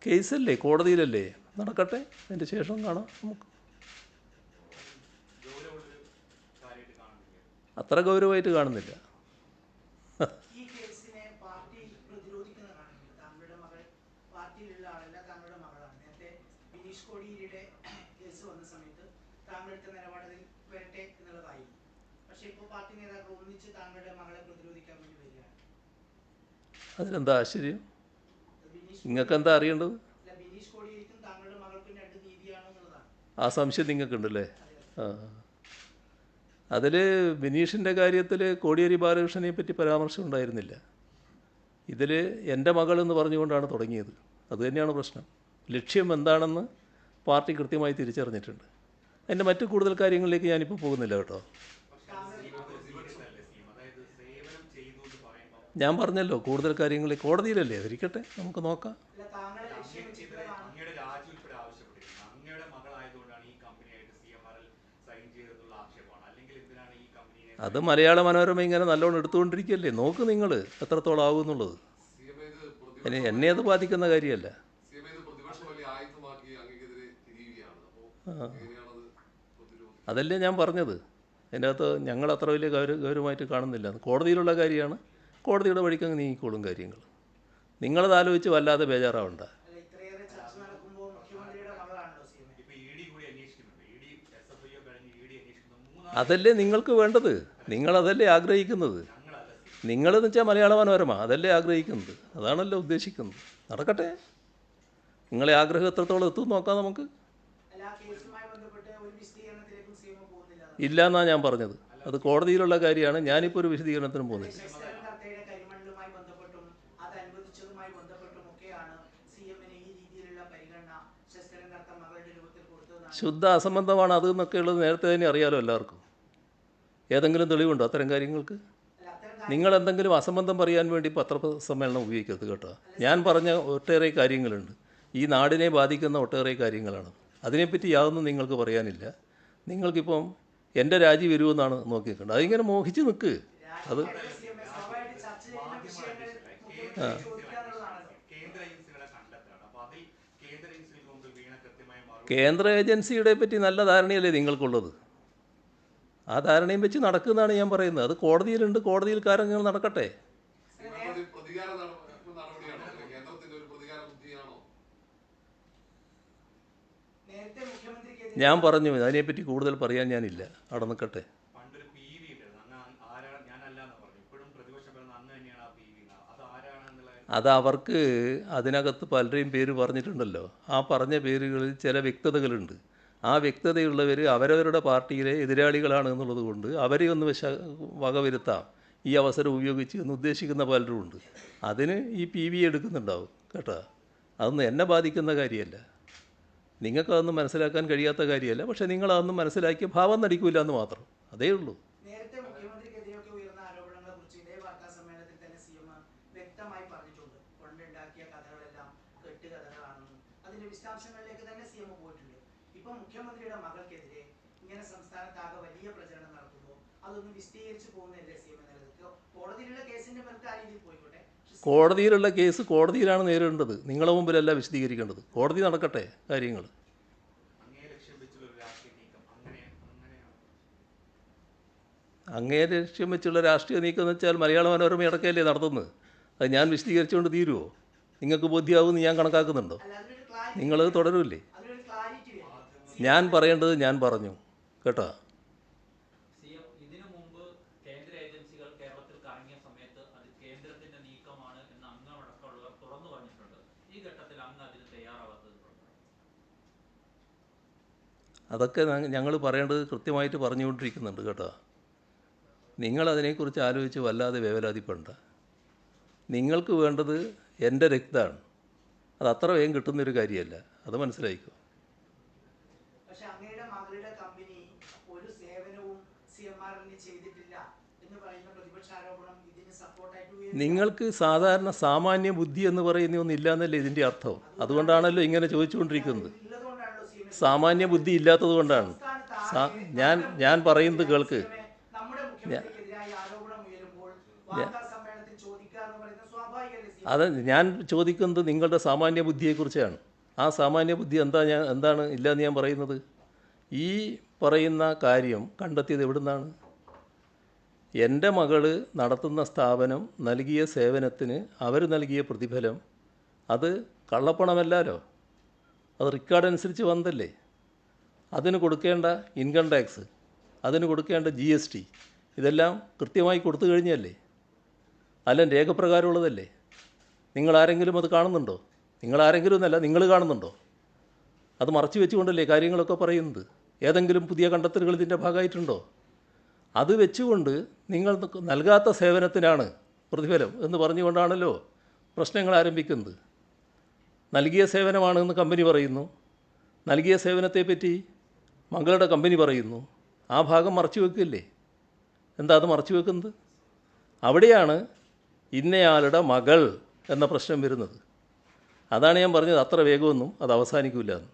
കേസല്ലേ, കോടതിയിലല്ലേ, നടക്കട്ടെ, അതിൻ്റെ ശേഷം കാണാം നമുക്ക്. അത്ര ഗൗരവമായിട്ട് കാണുന്നില്ല. അതിലെന്താ ആശ്ചര്യം? നിങ്ങൾക്ക് എന്താ അറിയേണ്ടത്? ആ സംശയം നിങ്ങൾക്കുണ്ടല്ലേ? ആ, അതിൽ ബിനീഷിൻ്റെ കാര്യത്തിൽ കോടിയേരി ബാലകൃഷ്ണനെ പറ്റി പരാമർശം ഉണ്ടായിരുന്നില്ല. ഇതിൽ എൻ്റെ മകളെന്ന് പറഞ്ഞുകൊണ്ടാണ് തുടങ്ങിയത്. അതുതന്നെയാണ് പ്രശ്നം. ലക്ഷ്യം എന്താണെന്ന് പാർട്ടി കൃത്യമായി തിരിച്ചറിഞ്ഞിട്ടുണ്ട്. അതിൻ്റെ മറ്റു കൂടുതൽ കാര്യങ്ങളിലേക്ക് ഞാനിപ്പോൾ പോകുന്നില്ല കേട്ടോ. ഞാൻ പറഞ്ഞല്ലോ, കൂടുതൽ കാര്യങ്ങൾ കോടതിയിലല്ലേ, അതിരിക്കട്ടെ, നമുക്ക് നോക്കാം. അത് മലയാള മനോരമ ഇങ്ങനെ നല്ലോണം എടുത്തുകൊണ്ടിരിക്കുകയല്ലേ, നോക്ക് നിങ്ങൾ എത്രത്തോളം ആകും എന്നുള്ളത്. എന്നെ അത് ബാധിക്കുന്ന കാര്യമല്ല. അതല്ലേ ഞാൻ പറഞ്ഞത്. അതിൻ്റെ അകത്ത് ഞങ്ങൾ അത്ര വലിയ ഗൗരവമായിട്ട് കാണുന്നില്ല. കോടതിയിലുള്ള കാര്യമാണ്, കോടതിയുടെ വഴിക്കങ്ങ് നീങ്ങിക്കോളും കാര്യങ്ങൾ. നിങ്ങളത് ആലോചിച്ച് വല്ലാതെ ബേജാറാവണ്ട. അതല്ലേ നിങ്ങൾക്ക് വേണ്ടത്, നിങ്ങളതല്ലേ ആഗ്രഹിക്കുന്നത്. നിങ്ങളെന്ന് വെച്ചാൽ മലയാള മനോരമ അതല്ലേ ആഗ്രഹിക്കുന്നത്, അതാണല്ലോ ഉദ്ദേശിക്കുന്നത്. നടക്കട്ടെ, നിങ്ങളെ ആഗ്രഹം എത്രത്തോളം എത്തും നോക്കാം നമുക്ക്. ഇല്ല എന്നാണ് ഞാൻ പറഞ്ഞത്. അത് കോടതിയിലുള്ള കാര്യമാണ്. ഞാനിപ്പോൾ ഒരു വിശദീകരണത്തിനും പോകുന്നില്ല. ശുദ്ധ അസംബന്ധമാണ് അത് എന്നൊക്കെയുള്ളത് നേരത്തെ തന്നെ അറിയാലോ എല്ലാവർക്കും. ഏതെങ്കിലും തെളിവുണ്ടോ അത്തരം കാര്യങ്ങൾക്ക്? നിങ്ങളെന്തെങ്കിലും അസംബന്ധം പറയാൻ വേണ്ടി പത്രസമ്മേളനം ഉപയോഗിക്കരുത് കേട്ടോ. ഞാൻ പറഞ്ഞ ഒട്ടേറെ കാര്യങ്ങളുണ്ട്, ഈ നാടിനെ ബാധിക്കുന്ന ഒട്ടേറെ കാര്യങ്ങളാണ്. അതിനെപ്പറ്റി യാതൊന്നും നിങ്ങൾക്ക് പറയാനില്ല. നിങ്ങൾക്കിപ്പം എൻ്റെ രാജി വരുമെന്നാണ് നോക്കിയിട്ടുണ്ട്. അതിങ്ങനെ മോഹിച്ച് നിൽക്ക്. അത് കേന്ദ്ര ഏജൻസിയുടെ പറ്റി നല്ല ധാരണയല്ലേ നിങ്ങൾക്കുള്ളത്? ആ ധാരണയും വെച്ച് നടക്കുന്നതാണ് ഞാൻ പറയുന്നത്. അത് കോടതിയിലുണ്ട്, കോടതിയിൽ കാര്യങ്ങൾ നടക്കട്ടെ. ഞാൻ പറഞ്ഞു അതിനെപ്പറ്റി കൂടുതൽ പറയാൻ ഞാനില്ല, അവിടെ നിൽക്കട്ടെ. അത് അവർക്ക് അതിനകത്ത് പലരെയും പേര് പറഞ്ഞിട്ടുണ്ടല്ലോ. ആ പറഞ്ഞ പേരുകളിൽ ചില വ്യക്തതകളുണ്ട്. ആ വ്യക്തതയുള്ളവർ അവരവരുടെ പാർട്ടിയിലെ എതിരാളികളാണ് എന്നുള്ളത് കൊണ്ട് അവരെ ഒന്ന് വകവരുത്താം ഈ അവസരം ഉപയോഗിച്ച് എന്ന് ഉദ്ദേശിക്കുന്ന പലരുമുണ്ട്. അതിന് ഈ PV എടുക്കുന്നുണ്ടാവും കേട്ടോ. അതൊന്നും എന്നെ ബാധിക്കുന്ന കാര്യമല്ല, നിങ്ങൾക്കതൊന്നും മനസ്സിലാക്കാൻ കഴിയാത്ത കാര്യമല്ല. പക്ഷേ നിങ്ങളതൊന്നും മനസ്സിലാക്കിയ ഭാവം നടിക്കില്ല എന്ന് മാത്രം, അതേ ഉള്ളൂ. കോടതിയിലുള്ള കേസ് കോടതിയിലാണ് നേരിടേണ്ടത്, നിങ്ങളെ മുമ്പിലല്ല വിശദീകരിക്കേണ്ടത്. കോടതി നടക്കട്ടെ കാര്യങ്ങൾ. അങ്ങേ ലക്ഷ്യം വെച്ചുള്ള രാഷ്ട്രീയ നീക്കം എന്ന് വെച്ചാൽ മലയാള മനോരമ അടക്കമല്ലേ നടത്തുന്നത്. അത് ഞാൻ വിശദീകരിച്ചുകൊണ്ട് തീരുമോ? നിങ്ങൾക്ക് ബോധ്യമാവുമെന്ന് ഞാൻ കണക്കാക്കുന്നുണ്ടോ? നിങ്ങളത് തുടരില്ലേ? ഞാൻ പറയേണ്ടത് ഞാൻ പറഞ്ഞു കേട്ടോ. അതൊക്കെ ഞങ്ങൾ പറയേണ്ടത് കൃത്യമായിട്ട് പറഞ്ഞുകൊണ്ടിരിക്കുന്നുണ്ട് കേട്ടോ. നിങ്ങളതിനെക്കുറിച്ച് ആലോചിച്ച് വല്ലാതെ വേവലാതിപ്പെടണ്ട. നിങ്ങൾക്ക് വേണ്ടത് എൻ്റെ രക്തമാണ്. അത് അത്ര വേഗം കിട്ടുന്നൊരു കാര്യമല്ല, അത് മനസ്സിലായിക്കോ. നിങ്ങൾക്ക് സാധാരണ സാമാന്യ ബുദ്ധി എന്ന് പറയുന്ന ഒന്നില്ല എന്നല്ലേ ഇതിൻ്റെ അർത്ഥം. അതുകൊണ്ടാണല്ലോ ഇങ്ങനെ ചോദിച്ചുകൊണ്ടിരിക്കുന്നത്. സാമാന്യ ബുദ്ധി ഇല്ലാത്തത് കൊണ്ടാണ്. ഞാൻ പറയുന്നത് കേൾക്ക്. അത് ഞാൻ ചോദിക്കുന്നത് നിങ്ങളുടെ സാമാന്യ ബുദ്ധിയെക്കുറിച്ചാണ്. ആ സാമാന്യ ബുദ്ധി എന്താണ് ഇല്ലയെന്ന് ഞാൻ പറയുന്നത്? ഈ പറയുന്ന കാര്യം കണ്ടെത്തിയത് എവിടുന്നാണ്? എൻ്റെ മകൾ നടത്തുന്ന സ്ഥാപനം നൽകിയ സേവനത്തിന് അവർ നൽകിയ പ്രതിഫലം അത് കള്ളപ്പണമല്ലല്ലോ, അത് റെക്കോർഡ് അനുസരിച്ച് വന്നതല്ലേ. അതിന് കൊടുക്കേണ്ട ഇൻകം ടാക്സ്, അതിന് കൊടുക്കേണ്ട GST ഇതെല്ലാം കൃത്യമായി കൊടുത്തു കഴിഞ്ഞല്ലേ? അല്ല രേഖപ്രകാരമുള്ളതല്ലേ? നിങ്ങളാരെങ്കിലും അത് കാണുന്നുണ്ടോ? നിങ്ങളാരെങ്കിലും എന്നല്ല, നിങ്ങൾ കാണുന്നുണ്ടോ? അത് മറച്ചു വെച്ചുകൊണ്ടല്ലേ കാര്യങ്ങളൊക്കെ പറയുന്നത്. ഏതെങ്കിലും പുതിയ കണ്ടെത്തലുകൾ ഇതിൻ്റെ ഭാഗമായിട്ടുണ്ടോ? അത് വെച്ചുകൊണ്ട് നിങ്ങൾ നൽകാത്ത സേവനത്തിനാണ് പ്രതിഫലം എന്ന് പറഞ്ഞുകൊണ്ടാണല്ലോ പ്രശ്നങ്ങൾ ആരംഭിക്കുന്നത്. നൽകിയ സേവനമാണെന്ന് കമ്പനി പറയുന്നു, നൽകിയ സേവനത്തെപ്പറ്റി മകളുടെ കമ്പനി പറയുന്നു. ആ ഭാഗം മറച്ചു വെക്കില്ലേ? എന്താ അത് മറച്ചു വെക്കുന്നത്? അവിടെയാണ് ഇന്നയാളുടെ മകൾ എന്ന പ്രശ്നം വരുന്നത്. അതാണ് ഞാൻ പറഞ്ഞത്, അത്ര വേഗമൊന്നും അത് അവസാനിക്കില്ല എന്ന്.